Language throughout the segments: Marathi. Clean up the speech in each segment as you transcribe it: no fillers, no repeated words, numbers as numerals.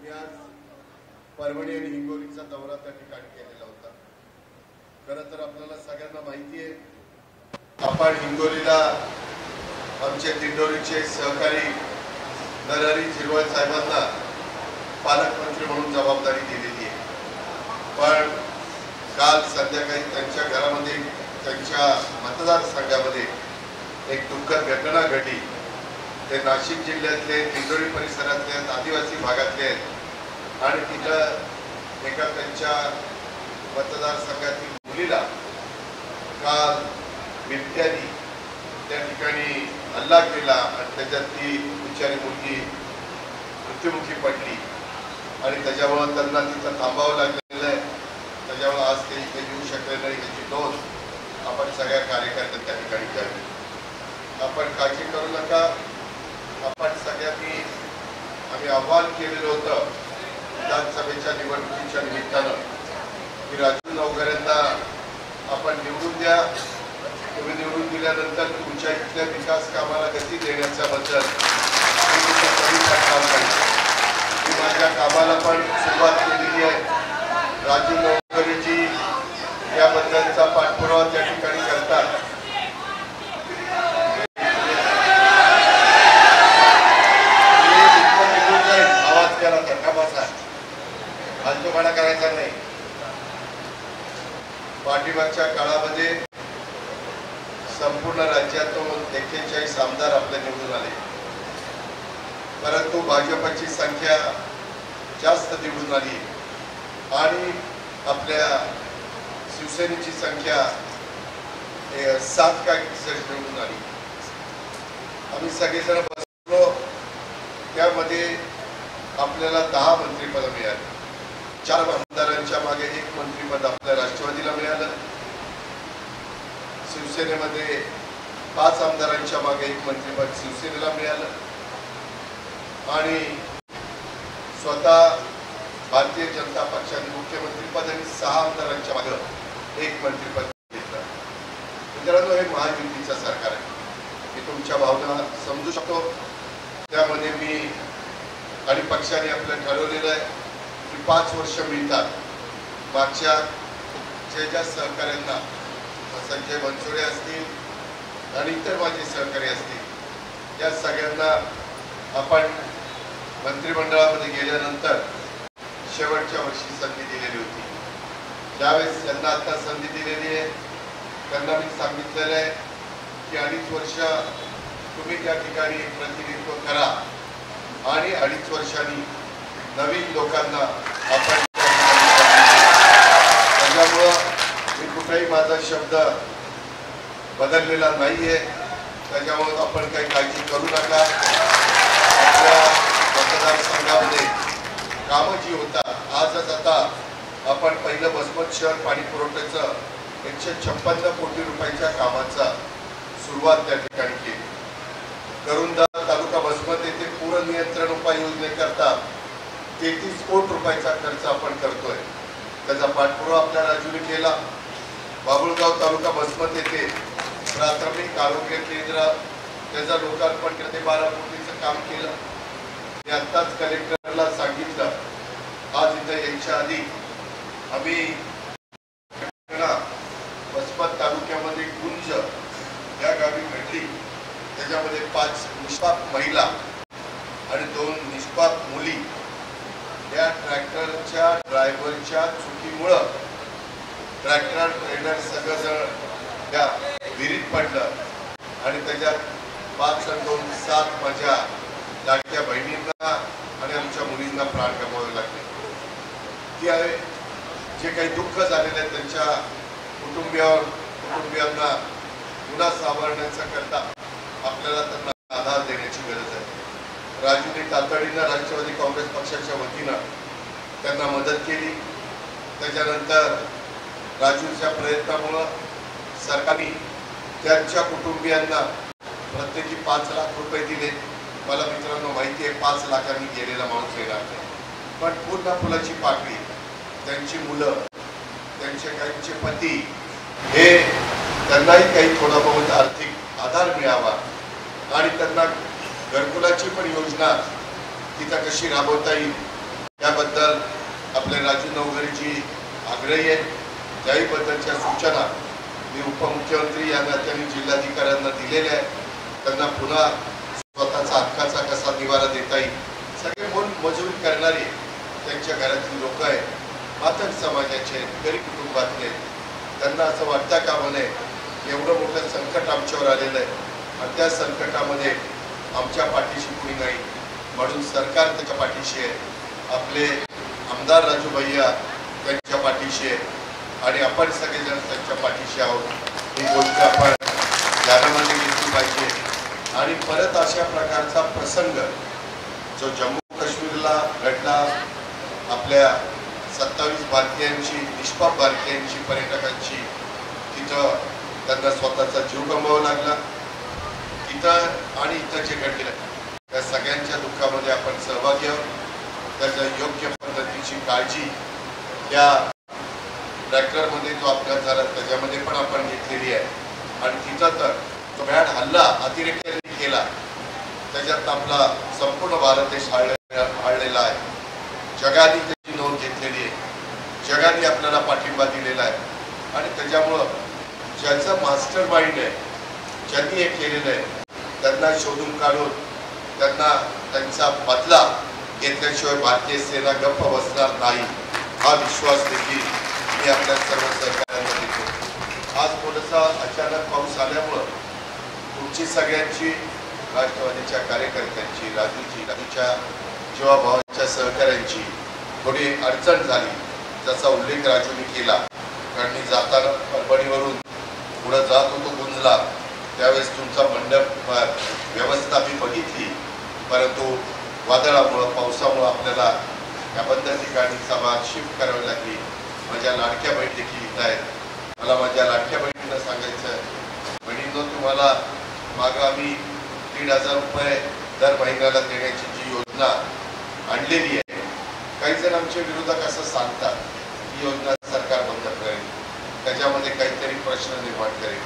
मी आज परभणी आणि हिंगोलीचा दौरा त्या ठिकाणी केलेला होता। खरं तर आपल्याला सगळ्यांना माहिती आहे, आपण हिंगोलीला आमचे दिंडोरीचे सहकारी नरहरी झिरवळ साहेबांना पालकमंत्री म्हणून जबाबदारी दिलेली आहे। पण काल संध्याकाळी त्यांच्या घरामध्ये, त्यांच्या मतदारसंघामध्ये एक दुःखद घटना घडली। ते नाशिक जिल्ह्यातले दिंडोरी परिसरातले आदिवासी भागातले आहेत आणि तिथं एका त्यांच्या मतदारसंघातील मुलीला काल बिबट्याने त्या ठिकाणी हल्ला केला आणि त्याच्यात ती बिचारी मुलगी मृत्युमुखी पडली आणि त्याच्यामुळे त्यांना तिथं थांबावं लागलेलं आहे। त्याच्यामुळे आज ते इथे येऊ शकले नाही, त्याची नोंद आपण सगळ्या कार्यकर्त्यांनी त्या ठिकाणी घ्यावी। आपण काळजी करू नका। आपण सगळ्यांनी आम्ही आव्हान केलेलं होतं विधानसभेच्या निवडणुकीच्या निमित्तानं की राजू नवघरेंना आपण निवडून द्या। तुम्ही निवडून दिल्यानंतर तुमच्या इथल्या विकास कामाला गती देण्याच्या बद्दल मी माझ्या कामाला पण सुरुवात केलेली आहे। राजू नवघरेजी याबद्दलचा पाठपुरावा त्या ठिकाणी करतात। फालतूपणा करायचा नाही। पाठीमागच्या काळामध्ये संपूर्ण राज्यातून 41 आमदार आपल्या निवडून आले, परंतु भाजपची संख्या जास्त निवडून आली आणि आपल्या शिवसेनेची संख्या 7 का निवडून आली। आम्ही सगळेजण बसलो, त्यामध्ये आपल्याला 10 मंत्रिपद मिळाली। 4 आमदारांच्या मागे 1 मंत्रिपद आपल्या राष्ट्रवादीला मिळालं। शिवसेनेमध्ये 5 आमदारांच्या मागे 1 मंत्रिपद शिवसेनेला मिळालं आणि स्वतः भारतीय जनता पक्षाने मुख्यमंत्रीपद आणि 6 आमदारांच्या मागे 1 मंत्रिपद घेतलं। मित्रांनो, हे महायुतीचं सरकार आहे। मी तुमच्या भावना समजू शकतो। त्यामध्ये मी आणि पक्षाने आपलं ठरवलेलं आहे 5 वर्ष मिळतात। मागच्या ज्या सहकाऱ्यांना, संजय बनसोडे असतील आणि इतर माझे सहकारी असतील, या सगळ्यांना आपण मंत्रिमंडळामध्ये गेल्यानंतर शेवटच्या वर्षी संधी दिलेली होती। ज्यावेळेस त्यांना आता संधी दिलेली आहे, त्यांना मी सांगितलेलं आहे की 2.5 वर्ष तुम्ही त्या ठिकाणी प्रतिनिधित्व करा आणि 2.5 वर्षांनी नवीन लोकांना आपण। त्याच्यामुळं मी कुठेही माझा शब्द बदललेला नाहीये। त्याच्यामुळे आपण काही काळजी करू नका। आपल्या मतदारसंघामध्ये कामं जी होतात, आजच आता आपण पहिलं वसमत शहर पाणी पुरवठ्याचं 156 कोटी रुपयाच्या कामाचा सुरुवात त्या ठिकाणी केली। करुंदा तालुका वसमत येथे पूर नियंत्रण उपाययोजनेकरता 33 कोटी रुपयाचा खर्च आपण करतोय। त्याचा पाठपुरावा आपल्या राजूने केला। बाबुळगाव तालुका वसमत येथे प्राथमिक आरोग्य केंद्र, त्याचा लोकार्पण करते 12 कोटीचं काम केलं। मी आत्ताच कलेक्टरला सांगितलं, आज इथं यायच्या आधी आम्ही वसमत तालुक्यामध्ये गुंज या गावी भेटली। त्याच्यामध्ये 5 निष्पाप महिला आणि 2 निष्पाप मुली या ट्रॅक्टरच्या ड्रायव्हरच्या चुकीमुळं ट्रॅक्टर ट्रेलर सगळं त्या विहिरीत पडलं आणि त्याच्यात 5 आणि 2 7 माझ्या लाडक्या बहिणींना आणि आमच्या मुलींना प्राण गमवावे लागले। ती आहे जे काही दुःख झालेलं आहे त्यांच्या कुटुंबियांना पुन्हा सावरण्याचा करता आपल्याला त्यांना आधार देण्याची गरज आहे। राजूने तातडीनं राष्ट्रवादी काँग्रेस पक्षाच्या वतीनं त्यांना मदत केली। त्याच्यानंतर राजूच्या प्रयत्नामुळे सरकारने त्यांच्या कुटुंबियांना प्रत्येकी 5 लाख रुपये दिले। मला मित्रांनो माहिती आहे 5 लाखांनी गेलेला माणूस येणार नाही, पण पूर्ण फुलाची पाकळी, त्यांची मुलं, त्यांचे काहींचे पती, हे त्यांनाही काही थोडा बहुत आर्थिक आधार मिळावा आणि त्यांना घरकुलाची पण योजना तिथं कशी राबवता येईल याबद्दल आपले राजू नवघरेजी आग्रही आहेत. त्याहीबद्दलच्या सूचना मी उपमुख्यमंत्री या नात्याने जिल्हाधिकाऱ्यांना दिलेल्या आहेत. त्यांना पुन्हा स्वतःचा हक्काचा कसा निवारा देता येईल. सगळे मजुरी करणारे त्यांच्या घरातली लोक आहेत, मातंग समाजाचे आहेत, गरीब कुटुंबातले आहेत. त्यांना असं वाटतं का म्हणे एवढं मोठं संकट आमच्यावर आलेलं आहे आणि त्या संकटामध्ये आमच्या पाठीशी कुणी नाही, म्हणून सरकार त्याच्या पाठीशी आहे. आपले आमदार राजू भैया त्यांच्या पाठीशी आहे आणि आपण सगळेजण त्यांच्या पाठीशी आहोत. ही गोष्ट आपण ध्यानामध्ये घेतली पाहिजे. आणि परत अशा प्रकारचा प्रसंग जो जम्मू काश्मीरला घडला, आपल्या 27 भारतीयांची, निष्पाप भारतीयांची, पर्यटकांची तिथं त्यांना स्वतःचा जीव गमवावा लागला, तिथं आणि इथं जे घडलेलं त्या सगळ्यांच्या दुःखामध्ये आपण सहभागी आहोत. त्याच्या योग्य पद्धतीची काळजी या ट्रॅक्टरमध्ये जो अपघात झाला त्याच्यामध्ये पण आपण घेतलेली आहे. आणि तिथं तर तो भ्याड हल्ला अतिरेक्यांनी केला, त्याच्यात आपला संपूर्ण भारत देश हाळलेला आहे. जगाने त्याची नोंद घेतलेली आहे, जगाने आपल्याला पाठिंबा दिलेला आहे. आणि त्याच्यामुळं ज्याचं मास्टर माइंड आहे, ज्यांनी हे केलेलं आहे, त्यांना शोधून काढून त्यांना त्यांचा बदला घेतल्याशिवाय भारतीय सेना गप्प बसणार नाही, हा विश्वास देखील मी आपल्या सर्व सहकाऱ्यांना देतो. आज थोडासा अचानक पाऊस आल्यामुळं तुमची सगळ्यांची, राष्ट्रवादीच्या कार्यकर्त्यांची, राजूच्या जीवाभावाच्या सहकाऱ्यांची थोडी अडचण झाली, जसा उल्लेख राजूने केला. कारण मी जाताना परभणीवरून पुढं जात होतो गुंजला, त्यावेळेस तुमचा मंडप व्यवस्था मी बघितली, परंतु वादळामुळं, पावसामुळं आपल्याला या बंद ठिकाणी सभा शिफ्ट करावी लागली. माझ्या लाडक्या बहीण देखील इथं आहेत. मला माझ्या लाडक्या बहिणींना सांगायचं, बहिणींनो, तुम्हाला मागं आम्ही 1,500 रुपये दर महिन्याला देण्याची जी योजना आणलेली आहे, काही जण आमचे विरोधक असं सांगतात ही योजना सरकार बंद करेल, त्याच्यामध्ये काहीतरी प्रश्न निर्माण करेल.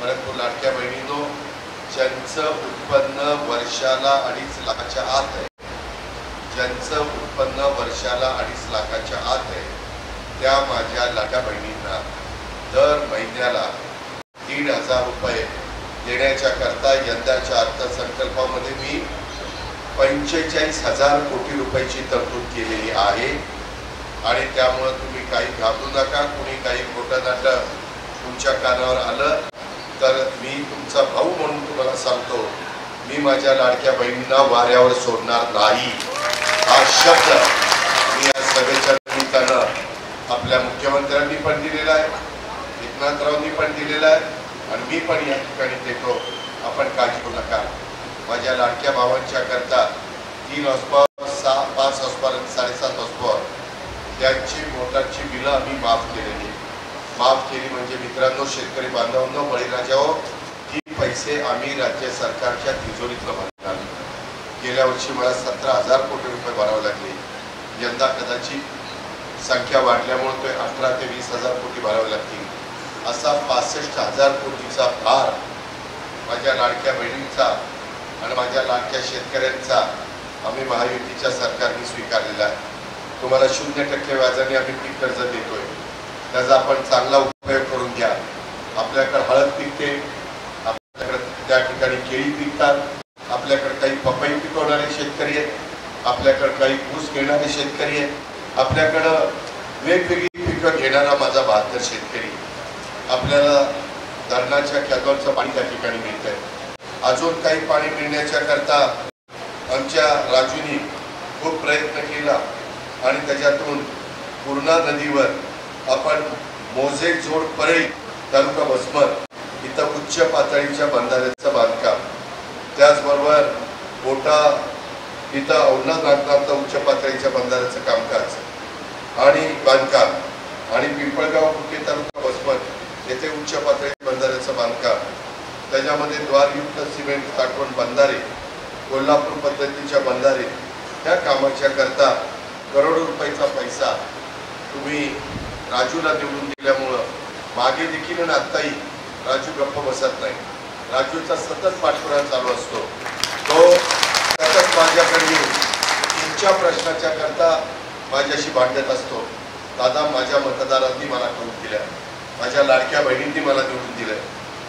परंतु लाडक्या बहिणींनो, ज्यांचं उत्पन्न वर्षाला 2.5 लाखाच्या आत आहे, ज्यांचं उत्पन्न वर्षाला 2.5 लाखाच्या आत आहे, त्या माझ्या लाडक्या बहिणींना दर महिन्याला 1,500 रुपये देण्याच्या करता यंदाच्या अर्थसंकल्पामध्ये मी 45,000 कोटी रुपयाची तरतूद केलेली आहे. आणि त्यामुळे तुम्ही काही घाबरू नका. कुणी काही खोटं नाटक तुमच्या कानावर आलं तर मी तुमचा भाऊ म्हणून तुम्हाला सांगतो, मी माझ्या लाडक्या बहिणींना वाऱ्यावर सोडणार नाही. हा शब्द मी या सभेच्या निमित्तानं आपल्या मुख्यमंत्र्यांनी पण दिलेला आहे, एकनाथरावांनी पण दिलेला आहे आणि मी पण या ठिकाणी देतो. आपण काळजी करू नका. माझ्या लाडक्या भावांच्या करता 3 हॉर्सपॉवर, 5 हॉर्सपॉवर आणि 7.5 हॉर्सपॉवर त्यांची मोटारची बिलं आम्ही माफ केलेली. माफ केली म्हणजे मित्रांनो, शेतकरी बांधवांनो, बळीराजाओ, ही पैसे आम्ही राज्य सरकारच्या तिजोरीतलं भरणार. गेल्या वर्षी मला 17,000 कोटी रुपये भरावे लागले. यंदा कदाचित संख्या वाढल्यामुळे ते 18 ते 20,000 कोटी भरावे लागतील. असा 65,000 कोटीचा भार माझ्या लाडक्या बहिणींचा आणि माझ्या लाडक्या शेतकऱ्यांचा आम्ही महायुतीच्या सरकारने स्वीकारलेला आहे. तुम्हाला 0% व्याजाने आम्ही पीक कर्ज देतोय, त्याचा आपण चांगला उपयोग करून घ्या. आपल्याकडे हळद पिकते, आपल्याकडे त्या ठिकाणी केळी पिकतात, आपल्याकडे काही पपई पिकवणारे शेतकरी आहेत, आपल्याकडे काही ऊस घेणारे शेतकरी आहेत, आपल्याकडं वेगवेगळी पिकं घेणारा माझा 72 शेतकरी. आपल्याला धरणाच्या कॅनॉलचं पाणी त्या ठिकाणी मिळत आहे. अजून काही पाणी मिळण्याच्या करता आमच्या राजूनी खूप प्रयत्न केला आणि त्याच्यातून पूर्णा नदीवर आपण मोजे जोड परळी तालुका वसमत इथं उच्च पातळीच्या बंधाऱ्याचं बांधकाम, त्याचबरोबर कोटा इथं औंढा नागनाथला उच्च पातळीच्या बंधाऱ्याचं कामकाज आणि बांधकाम, आणि पिंपळगाव कुके तालुका वसमत येथे उच्च पातळी बंधाऱ्याचं बांधकाम, त्याच्यामध्ये द्वारयुक्त सिमेंट साठवण बंधारे, कोल्हापूर पद्धतीच्या बंधारे, त्या कामाच्या करता करोडो रुपयाचा पैसा तुम्ही राजूला निवडून दिल्यामुळं मागे देखील आणि आत्ताही राजू गप्प बसत नाही. राजूचा सतत पाठपुरावा चालू असतो. तो सतत माझ्याकडे तुमच्या प्रश्नाच्या करता माझ्याशी भांडत असतो, दादा माझ्या मतदारांनी मला करून दिलं, माझ्या लाडक्या बहिणींनी मला निवडून दिलं,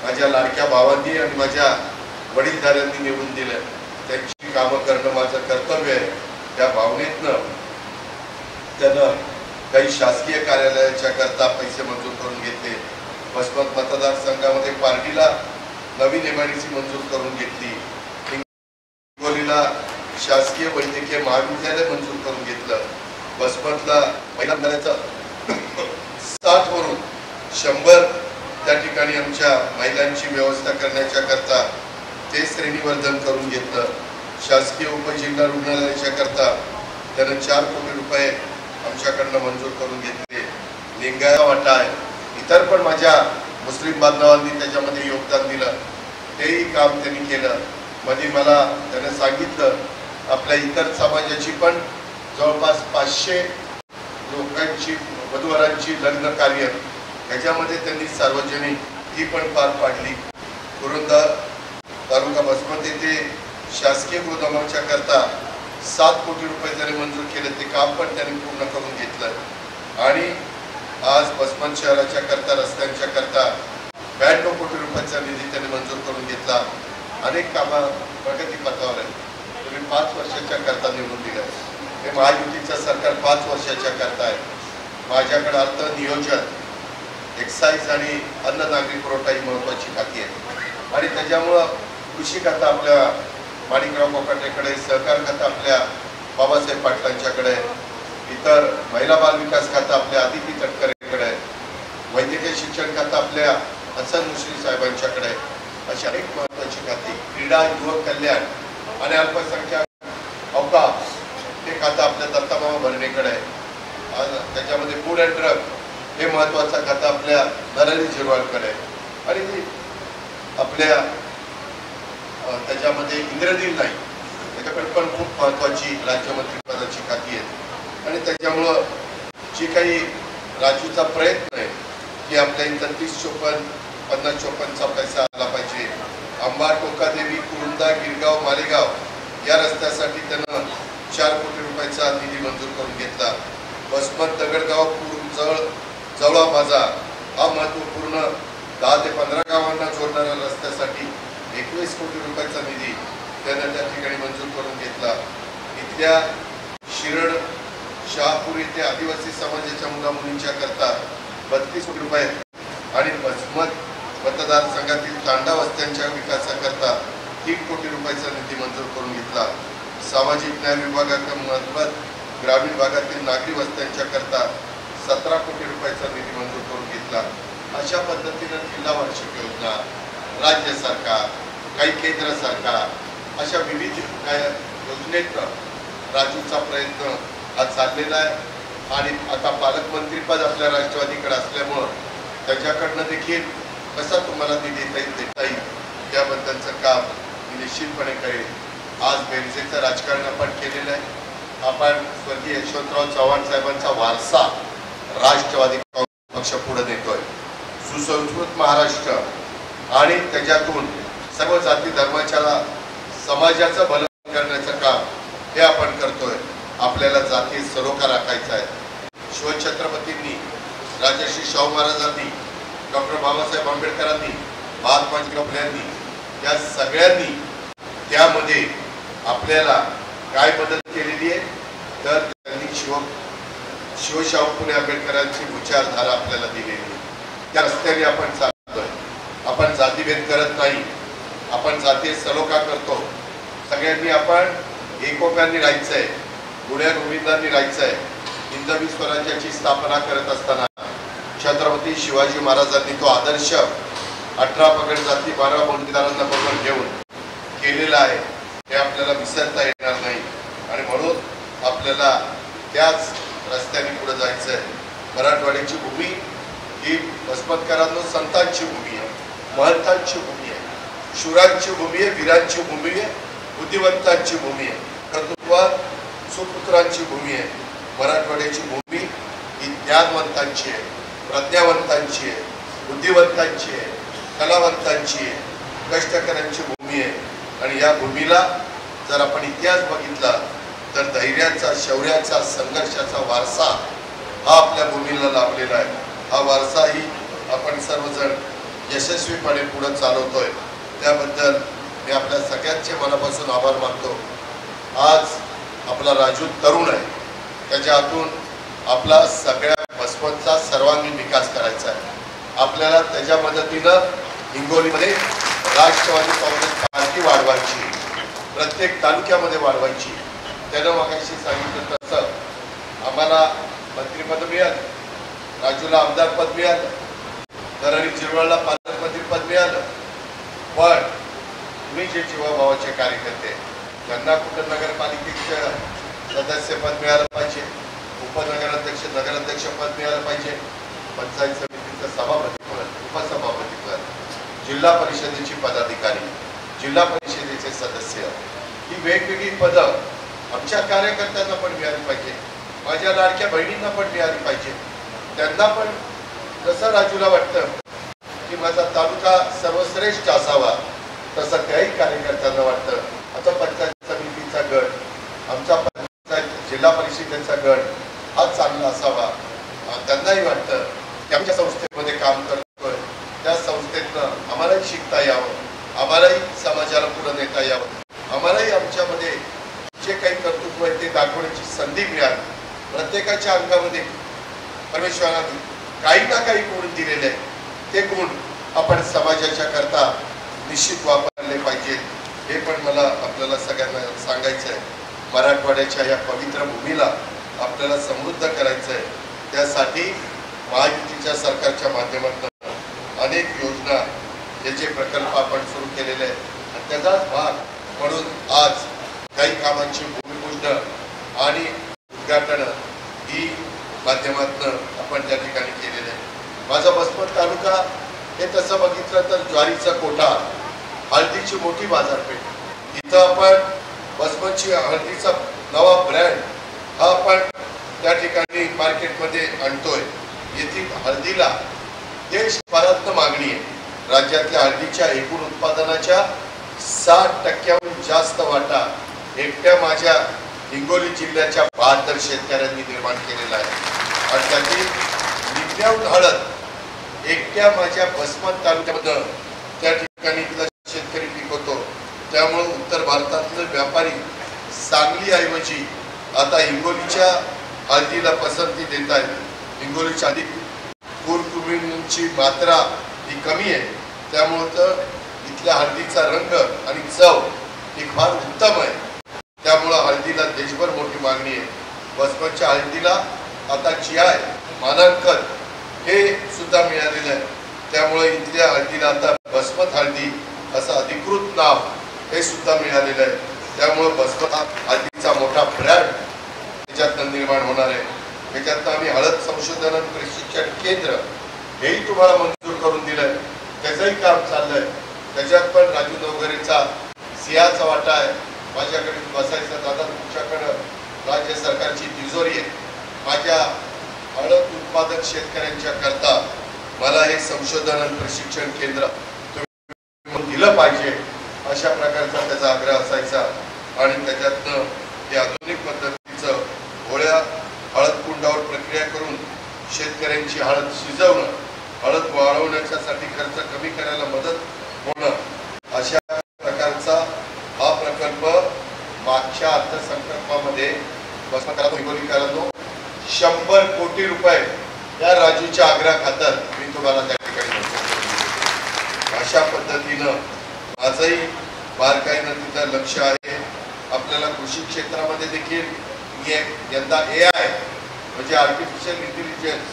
माझ्या लाडक्या भावांनी आणि माझ्या वडीलधाऱ्यांनी निवडून दिलं, त्यांची कामं करणं माझं कर्तव्य आहे. त्या भावनेतनं त्यानं काही शासकीय कार्यालयाच्या करता पैसे मंजूर करून घेतले. वसमत मतदारसंघामध्ये पार्टीला नवीन एमआयडीसी मंजूर करून घेतली. हिंगोलीला शासकीय वैद्यकीय महाविद्यालय मंजूर करून घेतलं. वसमतला महिला मंडळाचं 60 वरून 100 त्या ठिकाणी आमच्या महिलांची व्यवस्था करण्याच्या करता ते श्रेणीवर्धन करून घेतलं. शासकीय उपजिल्हा रुग्णालयाच्या करता त्यानं 4 कोटी रुपये आमच्याकडनं मंजूर करून घेतले. लिंगायत वाटा आहे, इतर पण माझ्या मुस्लिम बांधवांनी त्याच्यामध्ये योगदान दिलं, तेही काम त्यांनी केलं. मध्ये मला त्यानं सांगितलं आपल्या इतर समाजाची पण जवळपास 500 लोकांची वधूवरांची लग्न कार्य ह्याच्यामध्ये त्यांनी सार्वजनिक ही पण पार पाडली. पुरंदर तालुका वसमत येथे शासकीय गोदामाच्या करता 7 कोटी रुपये त्याने मंजूर केले, ते काम पण त्यांनी पूर्ण करून घेतलं. आणि आज वसमत शहराच्या करता रस्त्यांच्या करता 92 कोटी रुपयाचा निधी त्याने मंजूर करून घेतला. अनेक कामं प्रगतीपथावर आहेत. तुम्ही 5 वर्षाच्या करता निवडून दिलं, हे महायुतीचं सरकार 5 वर्षाच्या करता आहे. माझ्याकडे अर्थ नियोजन, एक्साईज आणि अन्न नागरी पुरवठा ही महत्वाची खाती आहे. आणि त्याच्यामुळं कृषी खातं आपल्या माणिकराव कोकाटेकडे, सहकार खातं आपल्या बाबासाहेब पाटलांच्याकडे, इतर महिला बाल विकास खातं आपल्या आदिती तटकरेकडे, वैद्यकीय शिक्षण खातं आपल्या हसन मुश्रीफ साहेबांच्याकडे. अशी अनेक महत्वाची खाती, क्रीडा, युवक कल्याण आणि अल्पसंख्याक अवकाश हे खातं आपल्या दत्तामामा भरणेकडे आहे. त्याच्यामध्ये फूड अँड ड्रग हे महत्वाचं खातं आपल्या नरहरी झिरवाळकडे आहे. आणि आपल्या त्याच्यामध्ये इंद्रनील नाही, त्याच्याकडे पण खूप महत्वाची राज्यमंत्रीपदाची खाती आहेत. आणि त्याच्यामुळं जी काही राजूचा प्रयत्न आहे की आपल्या इथं 30-54, 50-54चा पैसा आला पाहिजे. आंबा, टोकादेवी, कुरुंदा, गिरगाव, मालेगाव या रस्त्यासाठी त्यानं 4 कोटी रुपयाचा निधी मंजूर करून घेतला. वसमत, दगडगाव, जवळा बाजार हा महत्वपूर्ण 10 ते 15 गावांना जोडणाऱ्या रस्त्यासाठी 21 कोटी रुपयाचा निधी त्यानं त्या ठिकाणी मंजूर करून घेतला. इथल्या शिरड, शहापूर येथे आदिवासी समाजाच्या मुला मुलींच्या करता 32 कोटी रुपये आणि वसमत मतदारसंघातील तांडा वस्त्यांच्या विकासाकरता 3 कोटी रुपयाचा निधी मंजूर करून घेतला. सामाजिक न्याय विभागामार्फत ग्रामीण भागातील नागरी वस्त्यांच्या करता 17 कोटी रुपयाचा निधी मंजूर करून घेतला. अशा पद्धतीनं जिल्हा वार्षिक योजना, राज्य सरकार, काही केंद्र सरकार, अशा विविध योजनेतनं राजूचा प्रयत्न हा चाललेला आहे. आणि आता पालकमंत्रीपद आपल्या राष्ट्रवादीकडे असल्यामुळं त्याच्याकडनं देखील कसा तुम्हाला निधी देता येईल त्याबद्दलचं काम निश्चितपणे करेल. आज बेरजेचं राजकारण आपण केलेलं आहे. आपण स्वर्गीय यशवंतराव चव्हाण साहेबांचा वारसा राष्ट्रवादी पक्ष पुढे नेतोय. सुसंस्कृत महाराष्ट्र आणि त्याच्यातून सर्व जाती धर्माच्या समाजाचं भलं करण्याचं काम हे आपण करतोय. आपल्याला जाती सरोखा राखायचा आहे. शिवछत्रपतींनी, राजर्षी शाहू महाराजांनी, डॉक्टर बाबासाहेब आंबेडकरांनी, महात्मा ज्योतिरावांनी या सगळ्यांनी त्यामध्ये आपल्याला काय मदत केलेली आहे तर त्यांनी शिवशाहू फुले आंबेडकरांची विचारधारा आपल्याला दिलेली आहे. त्या रस्त्याने आपण चालतोय. आपण जातीभेद करत नाही, आपण जातीय सलोखा करतो. सगळ्यांनी आपण एकोप्याने राहायचं आहे, गुण्या गोविंदांनी राहायचं आहे. हिंदवी स्वराज्याची स्थापना करत असताना छत्रपती शिवाजी महाराजांनी तो आदर्श 18 पगड जाती 12 बंदीदारांना बरोबर घेऊन केलेला आहे, हे आपल्याला विसरता येणार नाही. आणि म्हणून आपल्याला त्याच रस्त्याने पुढे जायचं आहे. मराठवाड्याची भूमी ही वसमतकरांनो संतांची भूमी आहे, महंतांची भूमी आहे, शूरांची भूमी आहे, वीरांची भूमी आहे, बुद्धिवंतांची भूमी आहे, कर्तृत्वात सुपुत्रांची भूमी आहे. मराठवाड्याची भूमी ही ज्ञानवंतांची आहे, प्रज्ञावंतांची आहे, बुद्धिवंतांची आहे, कलावंतांची आहे, कष्टकऱ्यांची भूमी आहे. आणि या भूमीला जर आपण इतिहास बघितला तर धैर्याचा, शौर्याचा, संघर्षाचा वारसा हा आपल्या भूमीला लाभलेला आहे. हा वारसाही आपण सर्वजण यशस्वीपणे पुढे चालवतोय. त्याबद्दल मी आपल्या सगळ्यांचे मनापासून आभार मानतो. आज आपला राजू तरुण आहे, त्याच्या हातून आपला सगळ्या बसवंतचा सर्वांगीण विकास करायचा आहे. आपल्याला त्याच्या मदतीनं हिंगोलीमध्ये राष्ट्रवादी काँग्रेस पार्टी वाढवायची, प्रत्येक तालुक्यामध्ये वाढवायची. त्यानं मगाशी सांगितलं तसं आम्हाला मंत्रिपद मिळालं, राजूला आमदार पद मिळालं, दरारी जिरवळला पालकमंत्रीपद मिळालं. पण तुम्ही जे जीवाभावाचे कार्यकर्ते त्यांना कुठं नगरपालिकेचं सदस्यपद मिळालं पाहिजे, उपनगराध्यक्ष नगराध्यक्ष पद मिळालं पाहिजे, पंचायत समितीचं सभापतीपद, उपसभापतीपद, जिल्हा परिषदेची पदाधिकारी, जिल्हा परिषदेचे सदस्य, ही वेगवेगळी पदं आमच्या कार्यकर्त्यांना पण मिळाली पाहिजे, माझ्या लाडक्या बहिणींना पण मिळाली पाहिजे. त्यांना पण जसं राजूला वाटतं की माझा तालुका सर्वश्रेष्ठ असावा, तसं काही कार्यकर्त्यांना वाटतं आता पंचायत समितीचा गट, आमचा पंचायत जिल्हा परिषदेचा गट हा चांगला असावा. त्यांनाही वाटतं की आमच्या संस्थेमध्ये काम करतोय, त्या संस्थेतनं आम्हालाही शिकता यावं, आम्हालाही समाजाला पुढे नेता यावं, आम्हालाही आमच्यामध्ये जे काही कर्तृत्व आहे ते दाखवण्याची संधी मिळाली. प्रत्येकाच्या अंगामध्ये परमेश्वराने काही ना काही गुण दिलेले आहे. ते गुण आपण समाजाच्या करता निश्चित वापरले पाहिजेत. हे पण मला आपल्याला सगळ्यांना सांगायचं आहे. मराठवाड्याच्या या पवित्र भूमीला आपल्याला समृद्ध करायचं आहे. त्यासाठी महायुतीच्या सरकारच्या माध्यमातून अनेक योजना, हे जे प्रकल्प आपण सुरू केलेले आहेत आणि त्याचाच भाग म्हणून आज काही कामांची भूमिपूजन आणि उद्घाटन ही माध्यमातून आपण त्या ठिकाणी केलेलं आहे. माझा बसवंत तालुका हे तसं बघितलं तर ज्वारीचा कोठा, हळदीची मोठी बाजारपेठ. इथं आपण बसवंतची हळदीचा नवा ब्रँड हा आपण त्या ठिकाणी मार्केटमध्ये आणतोय. येथील हळदीला देशभरातनं मागणी आहे. राज्यातल्या हळदीच्या एकूण उत्पादनाच्या 60% जास्त वाटा एकट्या माझ्या हिंगोली जिल्ह्याच्या 72 शेतकऱ्यांनी निर्माण केलेला आहे. आणि त्यातील निम्म्याहून हळद एकट्या माझ्या बसवंत तालुक्यामध्ये त्या ठिकाणी शेतकरी पिकवतो. त्यामुळे उत्तर भारतातले व्यापारी सांगलीऐवजी आता हिंगोलीच्या हळदीला पसंती देत आहेत. हिंगोलीच्या अधिक कुरकुरींची मात्रा ही कमी आहे, त्यामुळे तर इथल्या हळदीचा रंग आणि चव ही फार उत्तम आहे. त्यामुळे हळदीला देशभर मोठी मागणी आहे. बसवंतच्या हळदीला आता GI मानांकन हे सुद्धा मिळालेलं आहे. त्यामुळे इथल्या हळदीला आता बसवंत हळदी असं अधिकृत नाव हे सुद्धा मिळालेलं आहे. त्यामुळे बसवंत हळदीचा मोठा ब्रँड त्याच्यातनं निर्माण होणार आहे. त्याच्यातनं आम्ही हळद संशोधन आणि प्रशिक्षण केंद्र हेही तुम्हाला मंजूर करून दिलंय. त्याचंही काम चाललंय. त्याच्यात पण राजू नवघरेचा सिंहाचा वाटा आहे. माझ्याकडे बसायचं दादा, तुमच्याकडं राज्य सरकारची तिजोरी आहे. माझ्या हळद उत्पादक शेतकऱ्यांच्या करता मला हे संशोधन आणि प्रशिक्षण केंद्र दिलं पाहिजे, अशा प्रकारचा त्याचा आग्रह असायचा. आणि त्याच्यातनं हे आधुनिक पद्धतीचं गोळ्या हळद कुंडावर प्रक्रिया करून शेतकऱ्यांची हळद शिजवणं, हळद वाळवण्यासाठी खर्च कमी करायला मदत होणं, अशा प्रकारचा हा प्रकल्प मागच्या अर्थसंकल्पामध्ये हिंगोलीकरांनो 100 कोटी रुपये या राजूच्या आग्रहाखातर मी तुम्हाला त्या ठिकाणी अशा पद्धतीनं माझंही बारकाईनं तिथं लक्ष आहे. आपल्याला कृषी क्षेत्रामध्ये देखील यंदा AI म्हणजे आर्टिफिशियल इंटेलिजन्स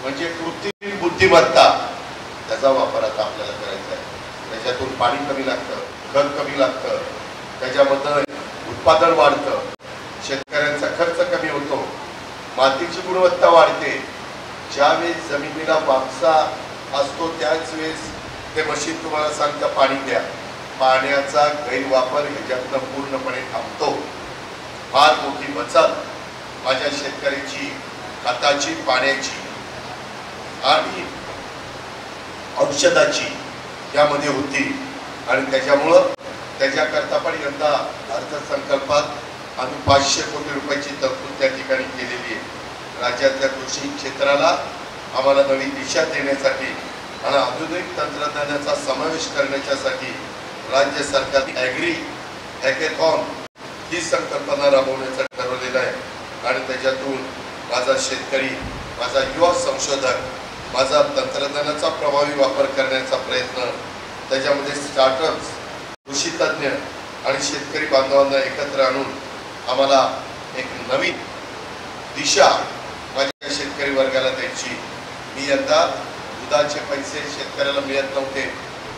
म्हणजे कृत्रिम बुद्धिमत्ता, त्याचा वापर आता आपल्याला करायचा आहे. त्याच्यातून पाणी कमी लागतं, खत कमी लागतं, त्याच्यामध्ये उत्पादन वाढतं, शेतकऱ्यांचा खर्च कमी होतो, मातीची गुणवत्ता वाढते. ज्यावेळेस जमिनीला वापसा असतो त्याच वेळेस ते मशीन तुम्हाला सांगतं पाणी द्या. पाण्याचा गैरवापर ह्याच्यातनं पूर्णपणे थांबतो. फार मोठी बचत माझ्या शेतकऱ्याची खताची, पाण्याची आणि औषधाची यामध्ये होती. आणि त्याच्यामुळं त्याच्याकरता पण यंदा अर्थसंकल्पात आम्ही 500 कोटी रुपयाची तरतूद त्या ठिकाणी केलेली आहे. राज्यातल्या कृषी क्षेत्राला आम्हाला नवी दिशा देण्यासाठी आणि आधुनिक तंत्रज्ञानाचा समावेश करण्यासाठी राज्य सरकारने ॲग्री हॅकेथॉन ही संकल्पना राबवण्याचं ठरवलेलं आहे. आणि त्याच्यातून माझा शेतकरी, माझा युवा संशोधक, माझा तंत्रज्ञानाचा प्रभावी वापर करण्याचा प्रयत्न, त्याच्यामध्ये स्टार्टअप्स, कृषी तज्ज्ञ आणि शेतकरी बांधवांना एकत्र आणून आम्हाला एक नवीन दिशा माझ्या शेतकरी वर्गाला द्यायची. मी यंदा दुधाचे पैसे शेतकऱ्याला मिळत नव्हते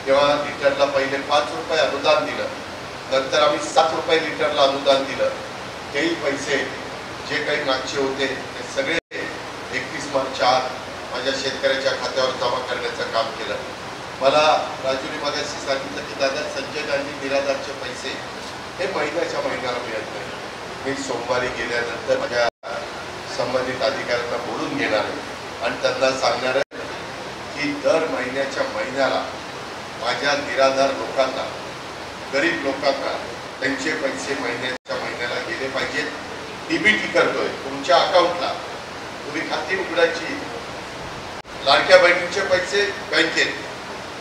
तेव्हा लिटरला पहिले 5 रुपये अनुदान दिलं, नंतर आम्ही 7 रुपये लिटरला अनुदान दिलं. तेही पैसे जे काही मागचे होते ते सगळे 31 मार्च माझ्या शेतकऱ्याच्या खात्यावर जमा करण्याचं काम केलं. मला राजूने मागाशी सांगितलं की दादा संजय गांधी निराधारचे पैसे हे महिन्याच्या महिन्याला मिळत नाही. मी सोमवारी गेल्यानंतर माझ्या संबंधित अधिकाऱ्यांना बोलून घेणार आहे आणि त्यांना सांगणार आहे की दर महिन्याच्या महिन्याला माझ्या निराधार लोकांना, गरीब लोकांना त्यांचे पैसे महिन्याच्या महिन्याला गेले पाहिजेत. डीबीटी करतोय तुमच्या अकाउंटला, तुम्ही खाती उघडायची. लाडक्या बहिणींचे पैसे बँकेत,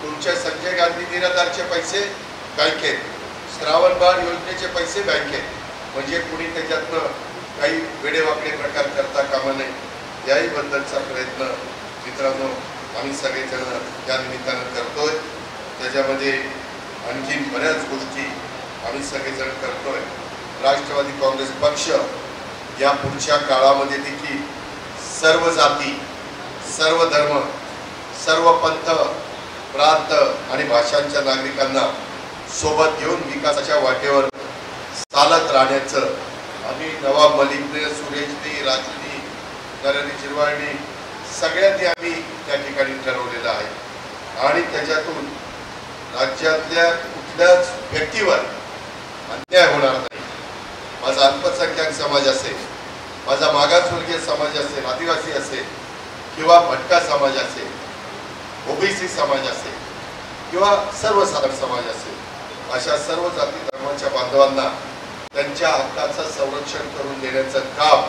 तुमच्या संजय गांधी निराधारचे पैसे बँकेत, श्रावण बाळ योजनेचे पैसे बँकेत. म्हणजे कुणी त्याच्यातनं काही वेडेवाकडे प्रकार करता कामा नये याही बद्दलचा प्रयत्न मित्रांनो आम्ही सगळेजण या निमित्तानं करतोय. त्याच्यामध्ये आणखीन बऱ्याच गोष्टी आम्ही सगळेजण करतोय. राष्ट्रवादी काँग्रेस पक्ष या पुढच्या काळामध्ये देखील सर्व जाती, सर्व धर्म, सर्व पंथ, प्रांत आणि भाषांच्या नागरिकांना सोबत घेऊन विकासाच्या वाटेवर चालत राहण्याचं आम्ही नवाब मलिकने, सुरेशनी, राजूनी, नरहरी झिरवाळनी सगळ्यांनी आम्ही त्या ठिकाणी ठरवलेलं आहे. आणि त्याच्यातून राज्यातल्या कुठल्याच व्यक्तीवर अन्याय होणार नाही. माझा अल्पसंख्याक समाज असेल, माझा मागासवर्गीय समाज असेल, आदिवासी असेल किंवा भटका समाज असेल, ओबीसी समाज असेल किंवा सर्वसाधारण समाज असेल, अशा सर्व जाती धर्माच्या बांधवांना त्यांच्या हक्काचं संरक्षण करून देण्याचं काम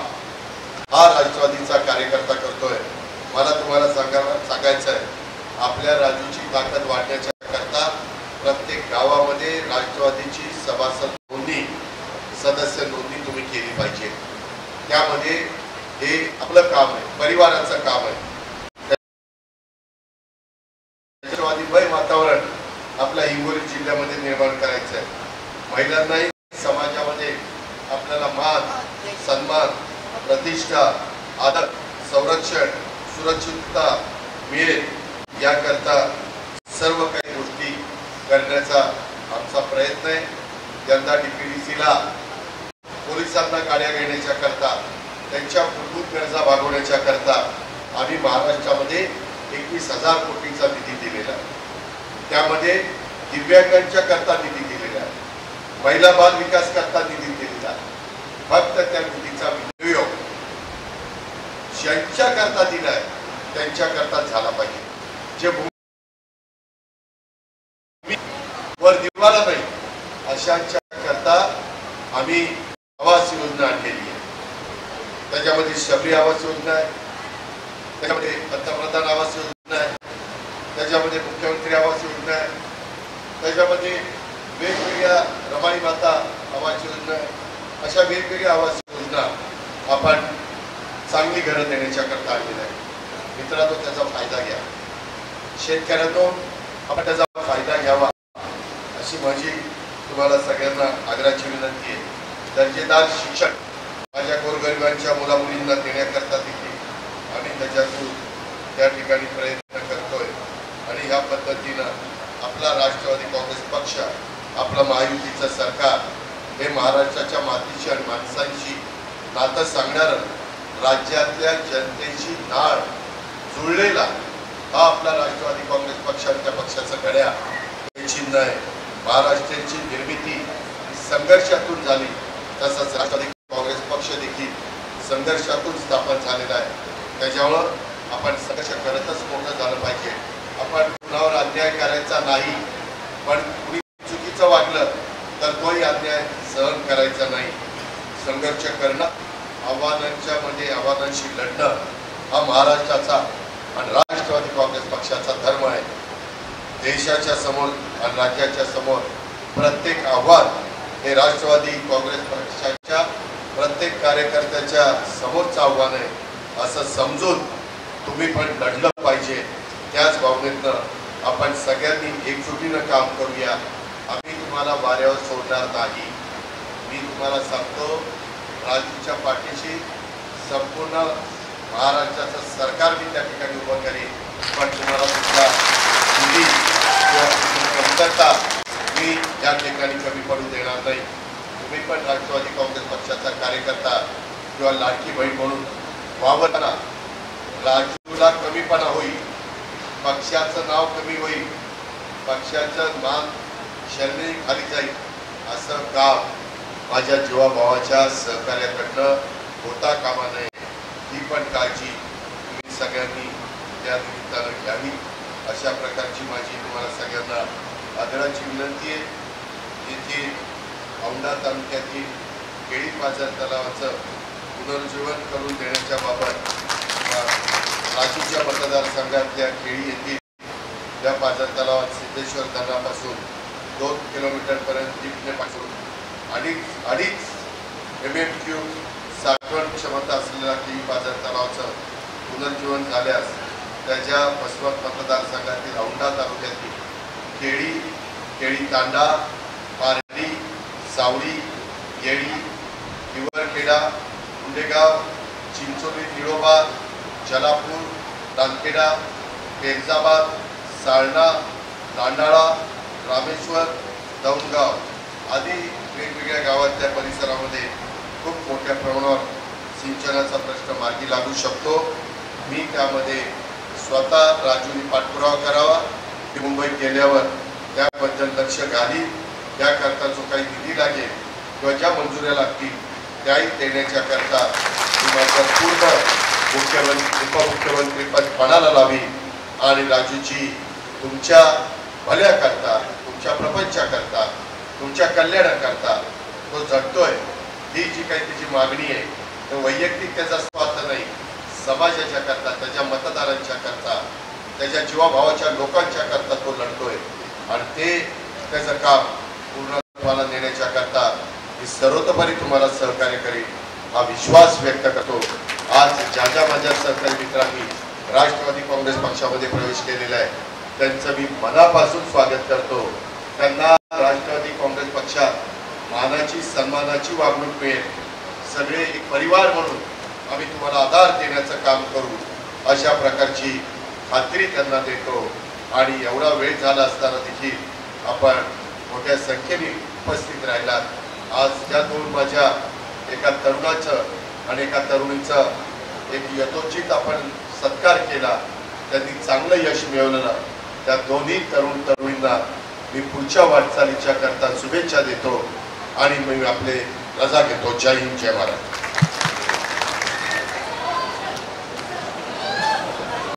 हा राष्ट्रवादीचा कार्यकर्ता करतोय. मला तुम्हाला सांगायचं आहे, आपल्या राजूची ताकद वाढण्याच्या करता प्रत्येक गावामध्ये राष्ट्रवादीची सभासद नोंदणी, सदस्य नोंदणी तुम्ही केली पाहिजे. त्यामध्ये हे आपलं काम आहे, परिवाराचं काम आहे. राष्ट्रवादीमय वातावरण आपल्या हिंगोली जिल्ह्यामध्ये निर्माण करायचं आहे. महिलांनाही समाजामध्ये आपल्याला मान, सन्मान, प्रतिष्ठा, आदर, संरक्षण, सुरक्षितता मिळेल याकरता सर्व काही गोष्टी करण्याचा आमचा प्रयत्न आहे. यंदा DPDCला पोलिसांना गाड्या घेण्याच्या करता, त्यांच्या मूलभूत गरजा भागवण्याच्या करता आम्ही महाराष्ट्रामध्ये 21,000 कोटीचा निधी दिलेला आहे. त्यामध्ये दिव्यांगांच्या करता निधी दिलेला आहे, महिला बाल विकास करता निधी दिलेला आहे. फक्त त्या निधीचा विनियोग ज्यांच्या करता दिलाय त्यांच्या करता झाला पाहिजे. जे वर दिवाला नाही अशांच्या करता आम्ही आवास योजना आणलेली आहे. त्याच्यामध्ये शबरी आवास योजना आहे, त्याच्यामध्ये पंतप्रधान आवास योजना आहे, त्याच्यामध्ये मुख्यमंत्री आवास योजना आहे, त्याच्यामध्ये वेगवेगळ्या रमाई माता आवास योजना आहे. अशा वेगवेगळ्या आवास योजना आपण चांगली घरं देण्याच्या करता आणलेल्या आहे. मित्रांनो, त्याचा फायदा घ्या. शेतकऱ्यांनो, आपण त्याचा फायदा घ्यावा अशी माझी तुम्हाला सगळ्यांना आग्रहाची विनंती आहे. दर्जेदार शिक्षण माझ्या गोरगरिबांच्या मुलामुलींना देण्याकरता देखील आम्ही त्याच्यातून त्या ठिकाणी प्रयत्न करतोय. आणि ह्या पद्धतीनं आपला राष्ट्रवादी काँग्रेस पक्ष, आपलं महायुतीचं सरकार हे महाराष्ट्राच्या मातीशी आणि माणसांशी नातं सांगणारं, राज्यातल्या जनतेची नाळ जुळलेला हा आपला राष्ट्रवादी काँग्रेस पक्ष आणि त्या पक्षाचं घड्याळ हे चिन्ह आहे. महाराष्ट्राची निर्मिती संघर्षातून झाली, तसंच राष्ट्रवादी काँग्रेस पक्ष देखील संघर्षातून स्थापन झालेला आहे. त्याच्यामुळं आपण संघर्ष करतच मोठं झालं पाहिजे. आपण कुणावर अन्याय करायचा नाही, पण कुणी चुकीचं वागलं तर तोही अन्याय सहन करायचा नाही. संघर्ष करणं, आव्हानांशी लढणं हा महाराष्ट्राचा आणि राष्ट्रवादी काँग्रेस पक्षाचा धर्म आहे. देशाच्या समोर आणि राज्याच्या समोर प्रत्येक आव्हान हे राष्ट्रवादी काँग्रेस पक्षाच्या प्रत्येक कार्यकर्त्याच्या समोरचं आव्हान आहे असं समजून तुम्ही पण लढलं पाहिजे. त्याच भावनेतनं आपण सगळ्यांनी एकजुटीनं काम करूया. आम्ही तुम्हाला वाऱ्यावर सोडणार नाही. मी तुम्हाला सांगतो, राजूच्या पाठीशी संपूर्ण महाराष्ट्राचं सरकार मी त्या ठिकाणी उभं करेन, पण तुम्हाला तुमच्या निधी किंवा कमतरता मी या ठिकाणी कमी पडू देणार नाही. तुम्ही पण राष्ट्रवादी काँग्रेस पक्षाचा कार्यकर्ता किंवा लाडकी बहीण म्हणून वावरताना राजूला कमीपणा होईल, पक्षाचं नाव कमी होईल, पक्षाचं मान शरणी खाली जाईल असं काम माझ्या जीवाभावाच्या सहकार्याकडनं होता कामा नये. ही पण काळजी तुम्ही सगळ्यांनी त्या निमित्तानं घ्यावी. अशा प्रकारची माझी तुम्हाला सगळ्यांना आदराची विनंती आहे. येथे औंढा तालुक्यातील केळी बाजार तलावाचं पुनरुज्जीवन करून देण्याच्या बाबत राजूच्या मतदारसंघातल्या केळी येथील या बाजार तलावात सिद्धेश्वर धरणापासून 2 किलोमीटरपर्यंत टिपणे पासून अडीच MMQ साठवण क्षमता असलेल्या केळी बाजार तलावाचं पुनर्जीवन झाल्यास त्याच्या वसमत मतदारसंघातील औंढा तालुक्यातील केळी तांडा, पारडी, सावळी, येळी, हिवरखेडा, मुंडेगाव, चिंचोली, निळोबा, जलापूर, नांदखेडा, पेरजाबाद, साळणा, नांडाळा, रामेश्वर, दौंडगाव आदी वेगवेगळ्या गावातल्या परिसरामध्ये खूप मोठ्या प्रमाणावर सिंचनाचा प्रश्न मार्गी लागू शकतो. मी त्यामध्ये स्वतः राजूने पाठपुरावा करावा. मुंबईत गेल्यावर त्याबद्दल लक्ष घाली. त्याकरता जो काही निधी लागेल किंवा ज्या मंजुऱ्या लागतील त्याही देण्याच्या करता माझं पूर्ण मुख्यमंत्री उपमुख्यमंत्रीपद पणाला लावी आणि राजूची तुमच्या भल्याकरता, तुमच्या प्रपंचाकरता, तुमच्या कल्याणाकरता तो झटतोय. ही जी काही त्याची मागणी आहे तो वैयक्तिक त्याचा स्वार्थ नाही, समाजाच्या करता, त्याच्या मतदारांच्या करता, त्याच्या जीवाभावाच्या लोकांच्या करता तो लढतोय आणि ते त्याचं काम पूर्णत्वाला नेण्याच्या करता मी सर्वतोपरी तुम्हाला सहकार्य करेन हा विश्वास व्यक्त करतो. आज ज्या माझ्या सहकारी मित्रांनी राष्ट्रवादी काँग्रेस पक्षामध्ये प्रवेश केलेला आहे त्यांचं मी मनापासून स्वागत करतो. त्यांना राष्ट्रवादी काँग्रेस पक्षात मानाची सन्मानाची वागणूक मिळेल. सगळे एक परिवार म्हणून आम्ही तुम्हाला आधार देण्याचं काम करू अशा प्रकारची खात्री त्यांना देतो. आणि एवढा वेळ झाला असताना देखील आपण मोठ्या संख्येने उपस्थित राहिलात. आज ज्या दोन माझ्या एका तरुणाचं आणि एका तरुणीचं एक यथोचित आपण सत्कार केला, त्यांनी चांगलं यश मिळवलं. त्या दोन्ही तरुणींना मी पुढच्या वाटचालीच्या करता शुभेच्छा देतो आणि मी आपले रजा घेतो. जय हिंद, जय महाराष्ट्र.